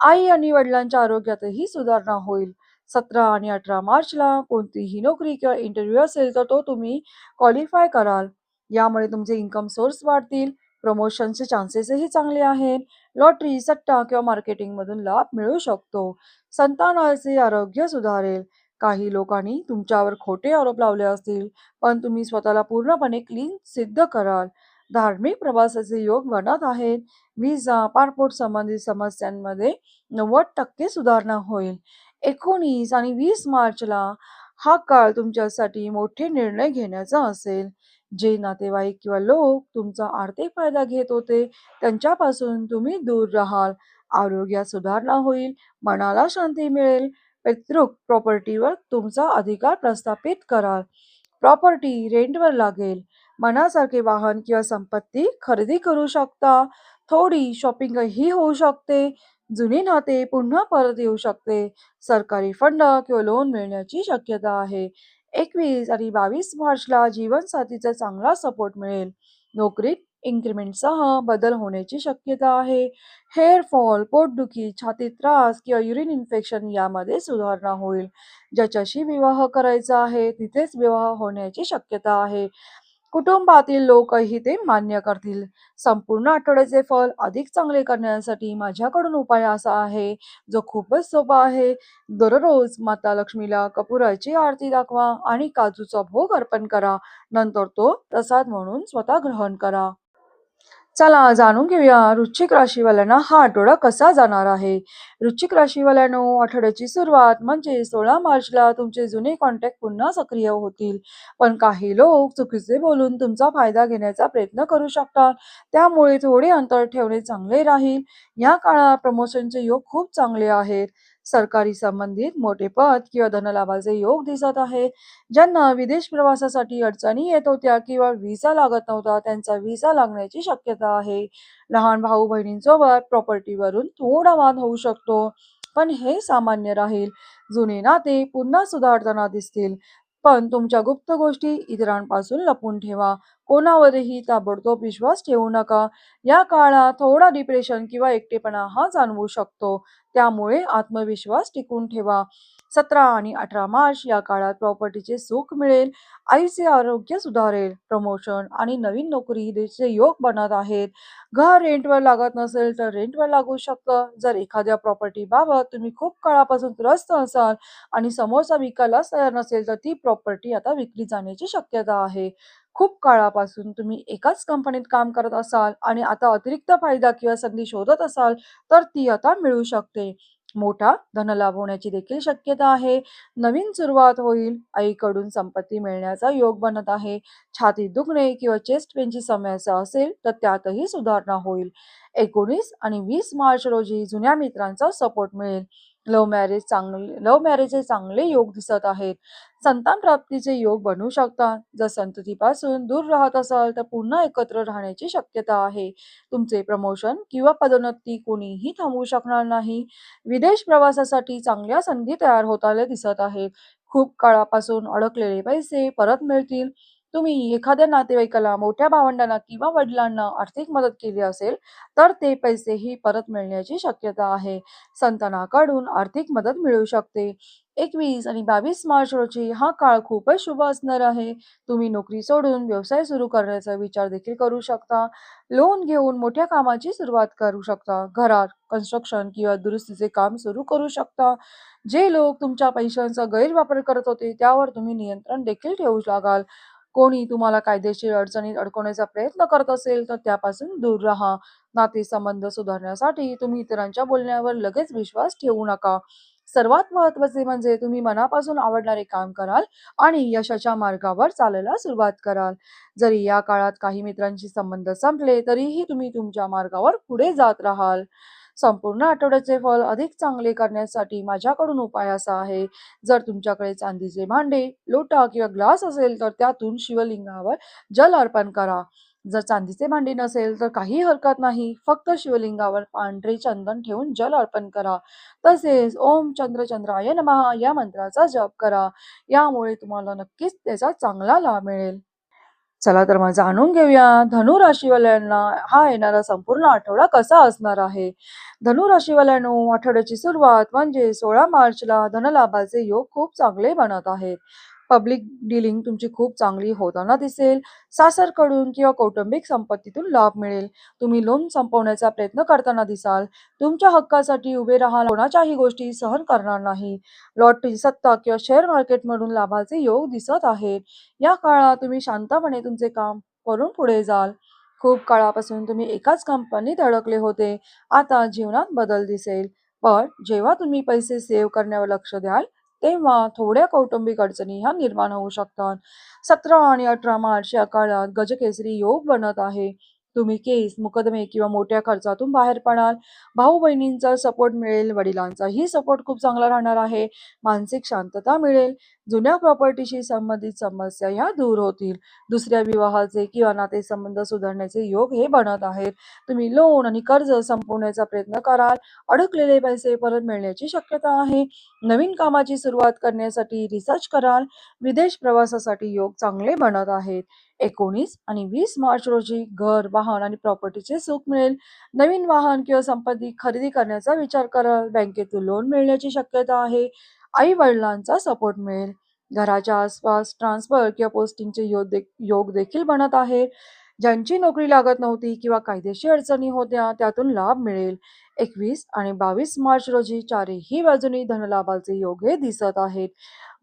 Speaker 1: आई आणि वडिलांच्या आरोग्यातही सुधारणा होईल. 17 आणि 18 मार्चला कोणतीही नोकरी किंवा इंटरव्ह्यू असेल, तर तो तुम्ही क्वालिफाय कराल. यामुळे तुमचे इन्कम सोर्स वाढतील. प्रमोशनचे चान्सेसही चांगले आहेत. लॉटरी, सट्टा किंवा मार्केटिंगमधून लाभ मिळू शकतो. संतानाचे आरोग्य सुधारेल. काही लोकांनी तुमच्यावर खोटे आरोप लावले असतील, पण तुम्ही स्वतःला पूर्णपणे क्लीन सिद्ध कराल. धार्मिक प्रवासाचे योग बनत आहेत. व्हिसा, पासपोर्ट संबंधित समस्यांमध्ये 90% सुधारणा होईल. 19 आणि 20 मार्चला हा काळ तुमच्यासाठी मोठे निर्णय घेण्याचा असेल. जे नातेवाईक किंवा लोक तुमचा आर्थिक फायदा घेत होते, त्यांच्यापासून तुम्ही दूर राहाल. आरोग्यात सुधारणा होईल, मनाला शांती मिळेल. पैतृक प्रॉपर्टीवर तुमचा अधिकार प्रस्थापित कराल. प्रॉपर्टी रेंटवर लागेल. मनासारखे वाहन किंवा संपत्ती खरेदी करू शकता. थोडी शॉपिंगही होऊ शकते. जुनी नाते पुन्हा परत येऊ शकते. सरकारी फंड किंवा लोन मिळण्याची शक्यता आहे. 21 आणि 22 मार्चला जीवनसाथीचा चांगला सपोर्ट मिळेल. नोकरीत इन्क्रिमेंटसह बदल होण्याची शक्यता आहे. हेअर फॉल, पोटदुखी, छातीत त्रास किंवा युरिन इन्फेक्शन यामध्ये सुधारणा होईल. ज्याच्याशी विवाह करायचा आहे, तिथेच विवाह होण्याची शक्यता आहे. कुटुंबातील लोकही ते मान्य करतील. संपूर्ण आठवड्याचे फल अधिक चांगले करण्यासाठी माझ्याकडून उपाय असा आहे, जो खूपच सोपा आहे. दररोज माता लक्ष्मीला कपुराची आरती दाखवा आणि काजूचा भोग अर्पण करा. नंतर तो प्रसाद म्हणून स्वतः ग्रहण करा. चला जाणून घेऊया वृश्चिक राशीवाल्यांना हा आठवडा कसा जाणार आहे. वृश्चिक राशीवाल्यांनो, आठवड्याची सुरुवात म्हणजे 16 मार्चला तुमचे जुने कॉन्टॅक्ट पुन्हा सक्रिय होतील. पण काही लोक चुकीचे बोलून तुमचा फायदा घेण्याचा प्रयत्न करू शकतात. त्यामुळे थोडे अंतर ठेवणे चांगले राहील. या काळात प्रमोशनचे योग खूप चांगले आहेत. सरकारी संबंधित मोठे पद किंवा धनलाभाचे योग दिसत आहेत. ज्यांना विदेश प्रवासासाठी अडचणी येत होत्या किंवा व्हिसा लागत नव्हता, त्यांचा व्हिसा लागण्याची शक्यता आहे. लहान भाऊ-बहिणींसोबत प्रॉपर्टीवरून थोडा वाद होऊ शकतो, पण हे सामान्य राहील. जुने नाते पुन्हा सुधारताना दिसतील. पण तुमच्या गुप्त गोष्टी इतरांपासून लपून ठेवा. कोणावरही ताबडतोब विश्वास ठेवू नका. या काळात थोडा डिप्रेशन किंवा एकटेपणा हा जाणवू शकतो. त्यामुळे आत्मविश्वास टिकवून ठेवा. 17 आणि 18 मार्च या काळात प्रॉपर्टीचे सुख मिळेल. आईचे आरोग्य सुधारेल. प्रमोशन आणि नवीन नोकरीचे योग बनत आहेत. घर रेंटवर लागत नसेल तर रेंटवर लागू शकतं. जर एखाद्या प्रॉपर्टीबाबत तुम्ही खूप काळापासून त्रस्त असाल आणि समोरचा विकायलाच तयार नसेल, तर ती प्रॉपर्टी आता विकली जाण्याची शक्यता आहे. खूप काळापासून तुम्ही एकाच कंपनीत काम करत असाल आणि आता अतिरिक्त फायदा किंवा संधी शोधत असाल, तर ती आता मिळू शकते. मोठा धनलाभ होण्याची देखील शक्यता आहे. नवीन सुरुवात होईल. आईकडून संपत्ती मिळण्याचा योग बनत आहे. छातीत दुखणे किंवा चेस्ट पेनची समस्या असेल, तर त्यातही सुधारणा होईल. 19 आणि 20 मार्च रोजी जुन्या मित्रांचा सपोर्ट मिळेल. लव्ह मॅरेजचे चांगले योग दिसत आहेत. संतान प्राप्तीचे योग बनू शकतात. जर संततीपासून दूर राहत असाल, तर पुन्हा एकत्र राहण्याची शक्यता आहे. तुमचे प्रमोशन किंवा पदोन्नती कोणीही थांबवू शकणार नाही. विदेश प्रवासासाठी चांगल्या संधी तयार होताना दिसत आहेत. खूप काळापासून अडकलेले पैसे परत मिळतील. तुम्ही एखाद्या नातेवाईकाला, मोठ्या भावंडांना किंवा वडिलांना आर्थिक मदत केली असेल, तर ते पैसेही परत मिळण्याची शक्यता आहे. संतानाकडून आर्थिक मदत मिळू शकते. 21 आणि 22 मार्च रोजी हा काळ खूपच शुभ असणार आहे. तुम्ही नोकरी सोडून व्यवसाय सुरू करण्याचा विचार देखील करू शकता. लोन घेऊन मोठ्या कामाची सुरुवात करू शकता. घरात कन्स्ट्रक्शन किंवा दुरुस्तीचे काम सुरू करू शकता. जे लोक तुमच्या पैशांचा गैरवापर करत होते, त्यावर तुम्ही नियंत्रण देखील ठेवू लागाल. कोणी तुम्हाला कायदेशीर अडचणीत अडकवण्याचा प्रयत्न करत असेल, तर त्यापासून दूर राहा. नातेसंबंध सुधारण्यासाठी तुम्ही इतरांच्या बोलण्यावर लगेच विश्वास ठेवू नका. सर्वात महत्त्वाचे म्हणजे तुम्ही मनापासून आवडणारे काम कराल आणि यशाच्या मार्गावर चालायला सुरुवात कराल. जरी या काळात काही मित्रांशी संबंध संपले, तरीही तुम्ही तुमच्या मार्गावर पुढे जात राहाल. संपूर्ण आठवड्याचे फल अधिक चांगले करण्यासाठी माझ्याकडून उपाय असा आहे. जर तुमच्याकडे चांदीचे भांडे, लोटा किंवा ग्लास असेल, तर त्यातून शिवलिंगावर जल अर्पण करा. जर चांदीचे भांडी नसेल तर काही हरकत नाही. फक्त शिवलिंगावर पांढरे चंदन ठेवून जल अर्पण करा. तसेच ओम चंद्रचंद्राय नमः या मंत्राचा जप करा. यामुळे तुम्हाला नक्कीच त्याचा चांगला लाभ मिळेल. चला तर मग जाणून घेऊया धनु राशीवाल्यांना हा येणारा संपूर्ण आठवडा कसा असणार आहे. धनु राशीवाल्यांनो, आठवड्याची सुरुवात म्हणजे 16 मार्चला धनलाभाचे योग खूप चांगले बनत आहेत. पब्लिक डीलिंग तुमची खूप चांगली होताना दिसेल. सासरकडून किंवा कौटुंबिक संपत्तीतून लाभ मिळेल. तुम्ही लोन संपवण्याचा प्रयत्न करताना दिसाल. तुमच्या हक्कासाठी उभे राहा, कोणाच्याही गोष्टी सहन करणार नाही. लॉटरी, सत्ता किंवा शेअर मार्केटमधून लाभाचे योग दिसत आहेत. या काळात तुम्ही शांतपणे तुमचे काम करून पुढे जाल. खूप काळापासून तुम्ही एकाच कंपनीत अडकले होते. आता जीवनात बदल दिसेल. पण जेव्हा तुम्ही पैसे सेव्ह करण्यावर लक्ष द्याल, तेव्हा थोड्या कौटुंबिक अडचणी ह्या निर्माण होऊ शकतात. 17 आणि 18 मार्च या काळात गजकेसरी योग बनत आहे. तुम्ही केस, मुकदमे किंवा मोठ्या खर्चातून बाहेर पडाल. भाऊ-बहिणींचा सपोर्ट मिळेल. वडिलांचाही सपोर्ट खूप चांगला राहणार आहे. मानसिक शांतता मिळेल. जुन्या प्रॉपर्टीशी संबंधित समस्या ह्या दूर होतील. दुसऱ्या विवाहाचे किंवा नातेसंबंध सुधारण्याचे योग हे बनत आहेत. तुम्ही लोन आणि कर्ज संपवण्याचा प्रयत्न कराल. अडकलेले पैसे परत मिळण्याची शक्यता आहे. नवीन कामाची सुरुवात करण्यासाठी रिसर्च कराल. विदेश प्रवासासाठी योग चांगले बनत आहेत. 19 आणि 20 मार्च रोजी घर, वाहन आणि प्रॉपर्टीचे सुख मिळेल. नवीन वाहन किंवा संपत्ती खरेदी करण्याचा विचार कराल. बँकेतून लोन मिळण्याची शक्यता आहे. आई-वडिलांचा सपोर्ट मिळेल. घराच्या आसपास ट्रान्सफर किंवा पोस्टिंगचे योग देखील बनत आहेत. ज्यांची नोकरी लागत नव्हती किंवा कायदेशीर अडचणी होत्या, त्यातून लाभ मिळेल. 21 आणि 22 मार्च रोजी चारही बाजूनी धनलाभाचे योग हे दिसत आहेत.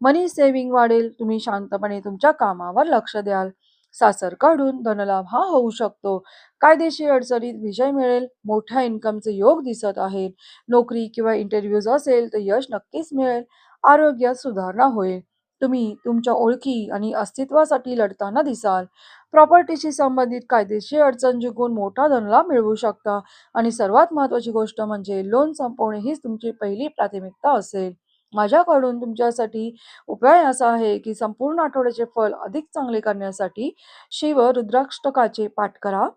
Speaker 1: मनी सेव्हिंग वाढेल. तुम्ही शांतपणे तुमच्या कामावर लक्ष द्याल. सासरकडून धनलाभ हा होऊ शकतो. कायदेशीर अडचणीत विजय मिळेल. मोठ्या इन्कमचे योग दिसत आहेत. नोकरी किंवा इंटरव्ह्यूज असेल तर यश नक्कीच मिळेल. आरोग्यात सुधारणा होईल. तुम्ही तुमच्या ओळखी आणि अस्तित्वासाठी लढताना दिसाल. प्रॉपर्टीशी संबंधित कायदेशीर अडचण जिंकून मोठा धनलाभ मिळवू शकता आणि सर्वात महत्त्वाची गोष्ट म्हणजे लोन संपवणे हीच तुमची पहिली प्राथमिकता असेल. माझ्याकडून तुमच्यासाठी उपाय असा आहे की संपूर्ण आठवड्याचे फल अधिक चांगले करण्यासाठी शिव रुद्राष्टकाचे पाठ करा.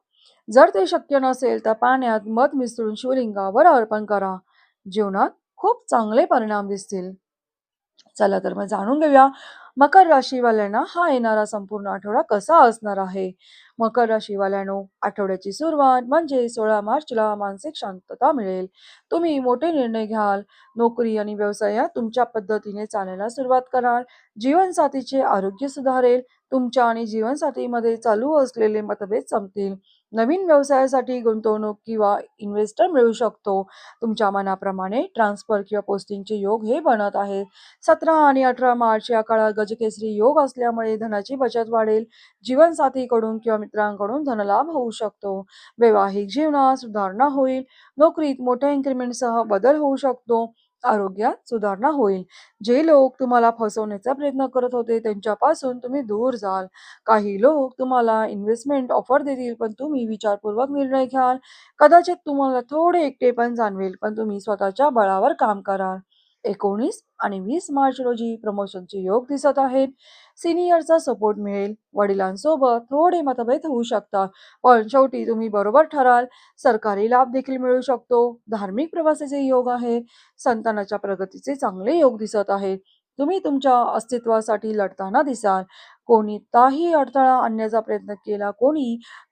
Speaker 1: जर ते शक्य नसेल तर पाण्यात मध मिसळून शिवलिंगावर अर्पण करा. जीवनात खूप चांगले परिणाम दिसतील. चला तर मग जाणून घेऊया मकर राशीवाल्यांना हा येणारा संपूर्ण आठवडा कसा असणार आहे. मकर राशीवाल्यांनो, आठवड्याची सुरुवात म्हणजे 16 मार्चला मानसिक शांतता मिळेल. तुम्ही मोठे निर्णय घ्याल. नोकरी आणि व्यवसायात तुमच्या पद्धतीने चालायला सुरुवात कराल. जीवनसाथीचे आरोग्य सुधारेल. तुमच्या आणि जीवनसाथीमध्ये चालू असलेले मतभेद संपतील. नवीन व्यवसायासाठी गुंतवणूक किंवा इन्व्हेस्टर मिळू शकतो. तुमच्या मनाप्रमाणे ट्रान्सफर किंवा पोस्टिंगचे योग हे बनत आहेत. 17 आणि 18 मार्च या काळात गजकेसरी योग असल्यामुळे धनाची बचत वाढेल. जीवनसाथीकडून किंवा मित्रांकडून धनलाभ होऊ शकतो. वैवाहिक जीवनात सुधारणा होईल. नोकरीत मोठ्या इन्क्रिमेंटसह बदल होऊ शकतो. आरोग्यात सुधारणा होईल. जे लोक तुम्हाला फसवण्याचा प्रयत्न करत होते त्यांच्यापासून तुम्ही दूर जाल. काही लोक तुम्हाला इन्व्हेस्टमेंट ऑफर देतील, पण तुम्ही विचारपूर्वक निर्णय घ्याल. कदाचित तुम्हाला थोडे एकटेपण जाणवेल, पण तुम्ही स्वतःच्या बळावर काम कराल. 19 आणि 20 मार्च रोजी प्रमोशनचे योग दिसत आहेत. सिनियरचा सपोर्ट मिळेल. वडिलांसोबत थोडे मतभेद होऊ शकतात, पण शेवटी तुम्ही बरोबर ठराल. सरकारी लाभ देखील मिळू शकतो. धार्मिक प्रवासाचे योग आहेत. संतानाच्या प्रगतीचे चांगले योग दिसत आहेत. तुम्ही तुमच्या अस्तित्वासाठी लढताना दिसाल. कोणताही अडथळा आणण्याचा प्रयत्न केला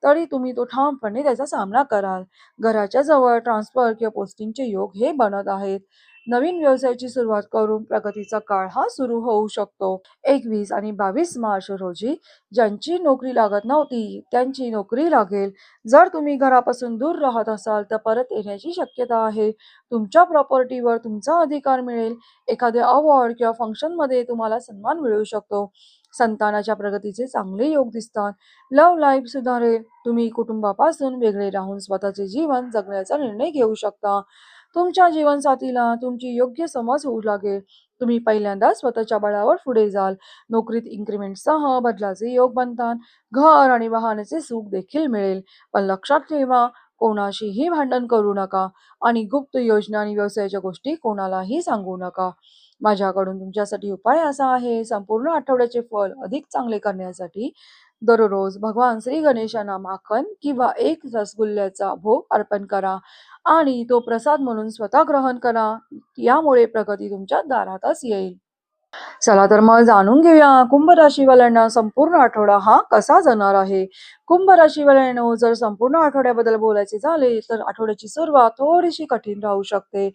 Speaker 1: तरी तुम्ही तो ठामपणे त्याचा सामना कराल. घराच्या जवळ ट्रान्सफर किंवा पोस्टिंगचे योग हे बनत आहेत. नवीन व्यवसायाची सुरुवात करून प्रगतीचा काळ हा सुरू होऊ शकतो. 21 आणि 22 मार्च रोजी ज्यांची नोकरी लागत नव्हती त्यांची नोकरी लागेल. जर तुम्ही घरापासून दूर राहत असाल तर परत येण्याची शक्यता आहे. तुमच्या प्रॉपर्टीवर तुमचा अधिकार मिळेल. एखाद्या अवॉर्ड किंवा फंक्शनमध्ये तुम्हाला सन्मान मिळू शकतो. संतानाच्या प्रगतीचे चांगले योग दिसतात. लव्ह लाईफ सुधारेल. तुम्ही कुटुंबापासून वेगळे राहून स्वतःचे जीवन जगण्याचा निर्णय घेऊ शकता. तुमच्या जीवनसाथीला तुमची योग्य समज होऊ लागेल. तुम्ही पहिल्यांदा स्वतःच्या बळावर पुढे जाल. नोकरीत इन्क्रिमेंटसह बदलाचे योग बनतात. घर आणि वाहनाचे सुख देखील मिळेल. पण लक्षात ठेवा, कोणाशीही भांडण करू नका आणि गुप्त योजना आणि व्यवसायाच्या गोष्टी कोणालाही सांगू नका. माझ्याकडून तुमच्यासाठी उपाय असा आहे, संपूर्ण आठवड्याचे फल अधिक चांगले करण्यासाठी दररोज भगवान श्री गणेशांना माखन किंवा एक रसगुल्ल्याचा भोग अर्पण करा आणि तो प्रसाद म्हणून स्वतः ग्रहण करा. यामुळे प्रगती तुमच्या दारातच येईल. चला तर मग जाणून घेऊया कुंभ राशीवाल्यांना संपूर्ण आठवडा हा कसा जाणार आहे. कुंभ राशीवाल्यांनो, जर संपूर्ण आठवड्याबद्दल बोलायचे झाले तर आठवड्याची सुरुवात थोडीशी कठीण राहू शकते.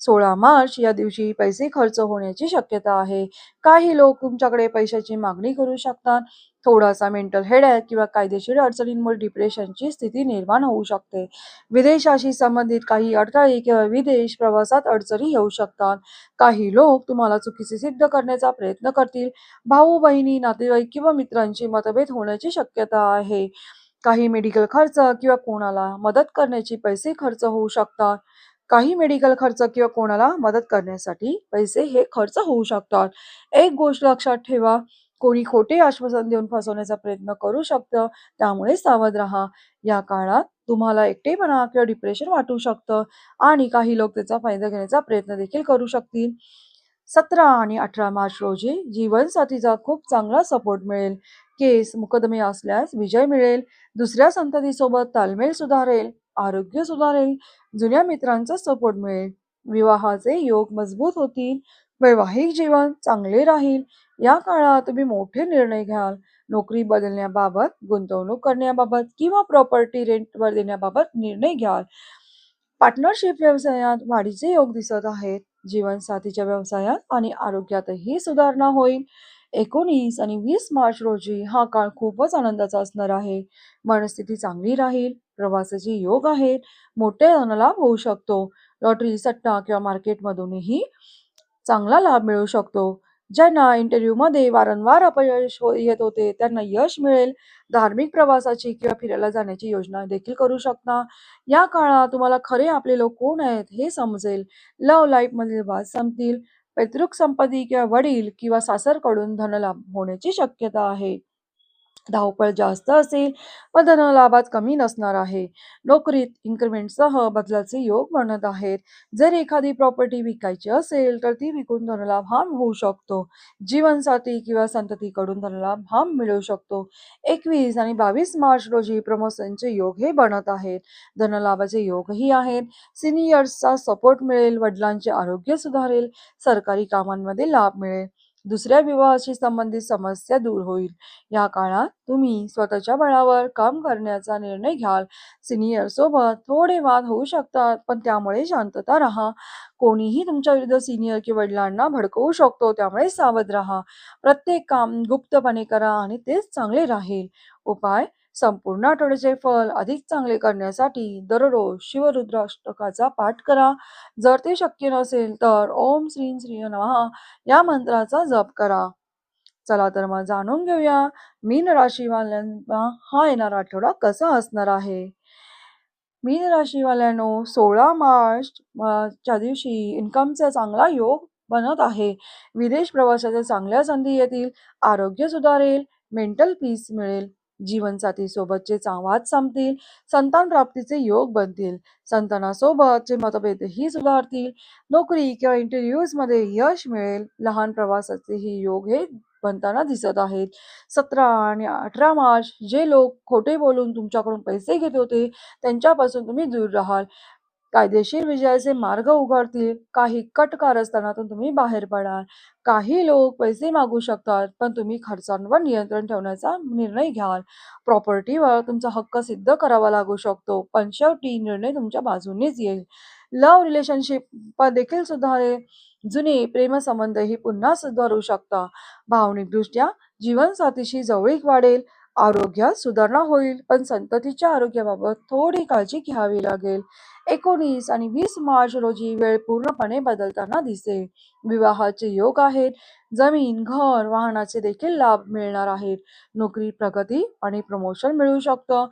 Speaker 1: 16 मार्च या दिवशी पैसे खर्च होण्याची शक्यता आहे. काही लोक तुमच्याकडे पैशाची मागणी करू शकतात. थोडासा मेंटल हेडॅक किंवा कायदेशीर अडचणींमुळे डिप्रेशनची स्थिती निर्माण होऊ शकते. विदेशाशी संबंधित काही अडथळे किंवा विदेश प्रवासात अडचणी येऊ शकतात. काही लोक तुम्हाला चुकीचे सिद्ध करण्याचा प्रयत्न करतील. भाऊ बहिणी, नातेवाईक किंवा मित्रांशी मतभेद होण्याची शक्यता आहे. काही मेडिकल खर्च किंवा कोणाला मदत करण्याची पैसे खर्च होऊ शकतात. काही मेडिकल खर्च किंवा कोणाला मदत करण्यासाठी पैसे हे खर्च होऊ शकतात. एक गोष्ट लक्षात ठेवा, कोणी खोटे आश्वासन देऊन फसवण्याचा प्रयत्न करू शकतं, त्यामुळे सावध राहा. या काळात तुम्हाला एकटेपणा किंवा डिप्रेशन वाटू शकतं आणि काही लोक त्याचा फायदा घेण्याचा प्रयत्न देखील करू शकतील. 17 आणि 18 मार्च रोजी जीवनसाथीचा खूप चांगला सपोर्ट मिळेल. केस मुकदमे असल्यास विजय मिळेल. दुसऱ्या संततीसोबत ताळमेळ सुधारेल. आरोग्य सुधारेल. जुन्या मित्रांचा सपोर्ट मिळेल. विवाहाचे योग मजबूत होतील. वैवाहिक जीवन चांगले राहील. या काळात तुम्ही मोठे निर्णय घ्याल. नोकरी बदलण्याबाबत, गुंतवणूक करण्याबाबत किंवा प्रॉपर्टी रेंटवर देण्याबाबत निर्णय घ्याल. पार्टनरशिप व्यवसायात वाढीचे योग दिसत आहेत. जीवनसाथीच्या व्यवसायात आणि आरोग्यातही सुधारणा होईल. 19 आणि 20 मार्च रोजी हा काळ खूपच आनंदाचा असणार आहे. मनस्थिती चांगली राहील. प्रवासाचे योग आहेत. मोठे धनलाभ होऊ शकतो. लॉटरी, सट्टा किंवा मार्केटमधूनही चांगला लाभ मिळू शकतो. ज्यांना इंटरव्ह्यूमध्ये वारंवार अपयश येत होते त्यांना यश मिळेल. धार्मिक प्रवासाची किंवा फिरायला जाण्याची योजना देखील करू शकता. या काळात तुम्हाला खरे आपले लोक कोण आहेत हे समजेल. लव्ह लाईफमधील वाद संपतील. पैतृक संपत्ती किंवा वडील किंवा सासरकडून धनलाभ होण्याची शक्यता आहे. धावपळ जास्त असेल पण धनलाभात कमी नसणार आहे. नोकरीत इन्क्रिमेंटसह बदलाचे योग बनत आहेत. जर एखादी प्रॉपर्टी विकायची असेल तर ती विकून धनलाभ हा होऊ शकतो. जीवनसाथी किंवा संततीकडून धनलाभ हा मिळू शकतो. 21 आणि 22 मार्च रोजी प्रमोशनचे योग हे बनत आहेत. धनलाभाचे योगही आहेत. सिनियर्सचा सपोर्ट मिळेल. वडिलांचे आरोग्य सुधारेल. सरकारी कामांमध्ये लाभ मिळेल. दुसऱ्या विवाहाशी संबंधित समस्या दूर होईल. या काळात तुम्ही स्वतःच्या बळावर काम करण्याचा निर्णय घ्याल. सिनियर सोबत थोडे वाद होऊ शकतात पण त्यामुळे शांतता राहा. कोणीही तुमच्या विरुद्ध सिनियर किंवा वडिलांना भडकवू शकतो, त्यामुळे सावध राहा. प्रत्येक काम गुप्तपणे करा आणि तेच चांगले राहील. उपाय: संपूर्ण आठवड्याचे फल अधिक चांगले करण्यासाठी दररोज शिवरुद्राष्टकाचा पाठ करा. जर ते शक्य नसेल तर ओम श्रीं श्री नमः या मंत्राचा जप करा. चला तर मग जाणून घेऊया मीन राशीवाल्यांना हा येणारा आठवडा कसा असणार आहे. मीन राशीवाल्यांनो, 16 मार्च च्या दिवशी इन्कमचा चांगला योग बनत आहे. विदेश प्रवासाच्या चांगल्या संधी येतील. आरोग्य सुधारेल. मेंटल पीस मिळेल. जीवनसाथी सोबतचे वाद संपतील. संतान प्राप्तीचे योग बनतील. संतानासोबतचे मतभेदही सुधारतील. नोकरी किंवा इंटरव्ह्यूज मध्ये यश मिळेल. लहान प्रवासाचेही योग हे बनताना दिसत आहेत. 17 आणि 18 मार्च जे लोक खोटे बोलून तुमच्याकडून पैसे घेत होते त्यांच्यापासून तुम्ही दूर राहाल. कायदेशीर विजयाचे मार्ग उघडतील. काही कट कारस्थानातून तुम्ही बाहेर पडाल. काही लोक पैसे मागू शकतात पण तुम्ही खर्चांवर नियंत्रण ठेवण्याचा निर्णय घ्याल. प्रॉपर्टीवर तुमचा हक्क सिद्ध करावा लागू शकतो पण शेवटी निर्णय तुमच्या बाजूनेच येईल. लव्ह रिलेशनशिप देखील सुधारेल. जुने प्रेमसंबंधही पुन्हा सुधारू शकता. भावनिकदृष्ट्या जीवनसाथीशी जवळीक वाढेल. आरोग्यात सुधारणा होईल पण संततीच्या आरोग्याबाबत थोडी काळजी घ्यावी लागेल. 19 आणि 20 मार्च रोजी वेळ पूर्णपणे बदलताना दिसेल. विवाहाचे योग आहेत. जमीन, घर, वाहनाचे देखील लाभ मिळणार आहेत. नोकरी प्रगती आणि प्रमोशन मिळू शकतं.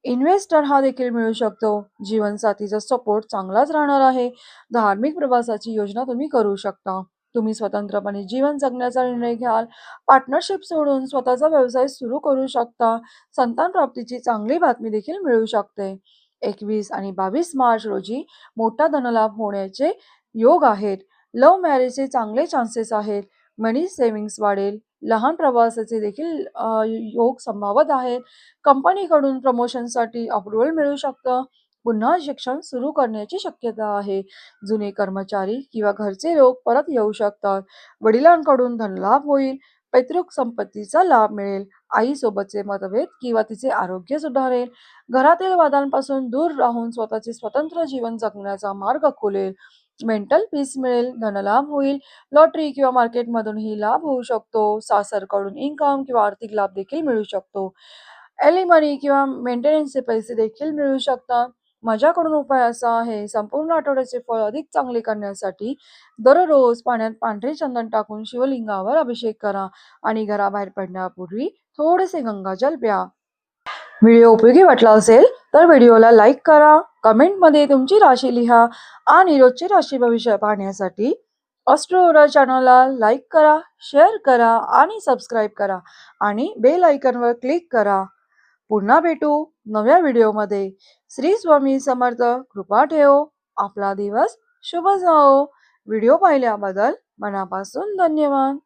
Speaker 1: इन्व्हेस्टर हा देखील मिळू शकतो. जीवनसाथीचा सपोर्ट चांगलाच राहणार आहे. धार्मिक प्रवासाची योजना तुम्ही करू शकता. तुम्ही स्वतंत्रपणे जीवन जगण्याचा निर्णय घ्याल. पार्टनरशिप सोडून स्वतःचा व्यवसाय सुरू करू शकता. संतान प्राप्तीची चांगली बातमी देखील मिळू शकते. 21 आणि 22 मार्च रोजी मोठा धनलाभ होण्याचे योग आहेत. लव्ह मॅरेजचे चांगले चान्सेस आहेत. मनी सेव्हिंग्स वाढेल. लहान प्रवासाचे देखील योग संभावत आहेत. कंपनीकडून प्रमोशनसाठी अप्रूव्हल मिळू शकतं. पुन्हा शिक्षण सुरू करण्याची शक्यता आहे. जुने कर्मचारी किंवा घरचे लोक परत येऊ शकतात. वडिलांकडून धनलाभ होईल. पैतृक संपत्तीचा लाभ मिळेल. आईसोबतचे मतभेद किंवा तिचे आरोग्य सुधारेल. घरातील वादांपासून दूर राहून स्वतःचे स्वतंत्र जीवन जगण्याचा मार्ग खुलेल. मेंटल पीस मिळेल. धनलाभ होईल. लॉटरी किंवा मार्केटमधूनही लाभ होऊ शकतो. सासरकडून इन्कम किंवा आर्थिक लाभ देखील मिळू शकतो. एलिमनी किंवा मेंटेनन्सचे पैसे देखील मिळू शकतात. माझ्याकडून उपाय असा आहे, संपूर्ण आठवड्याचे फळ अधिक चांगले करण्यासाठी दररोज पाण्यात पांढरे चंदन टाकून शिवलिंगावर अभिषेक करा आणि घराबाहेर पडण्यापूर्वी थोडेसे गंगाजल प्या. व्हिडिओ उपयोगी वाटला असेल तर व्हिडिओला लाईक करा, कमेंटमध्ये तुमची राशी लिहा आणि रोजची राशी भविष्य पाहण्यासाठी अस्ट्रो चॅनलला लाईक करा, शेअर करा आणि सबस्क्राईब करा आणि बेल आयकॉनवर क्लिक करा. पुन्हा भेटू नव्या व्हिडिओमध्ये. श्री स्वामी समर्थ कृपा ठेवो. आपला दिवस शुभ जाओ. व्हिडिओ पाहिल्याबद्दल मनापासून धन्यवाद.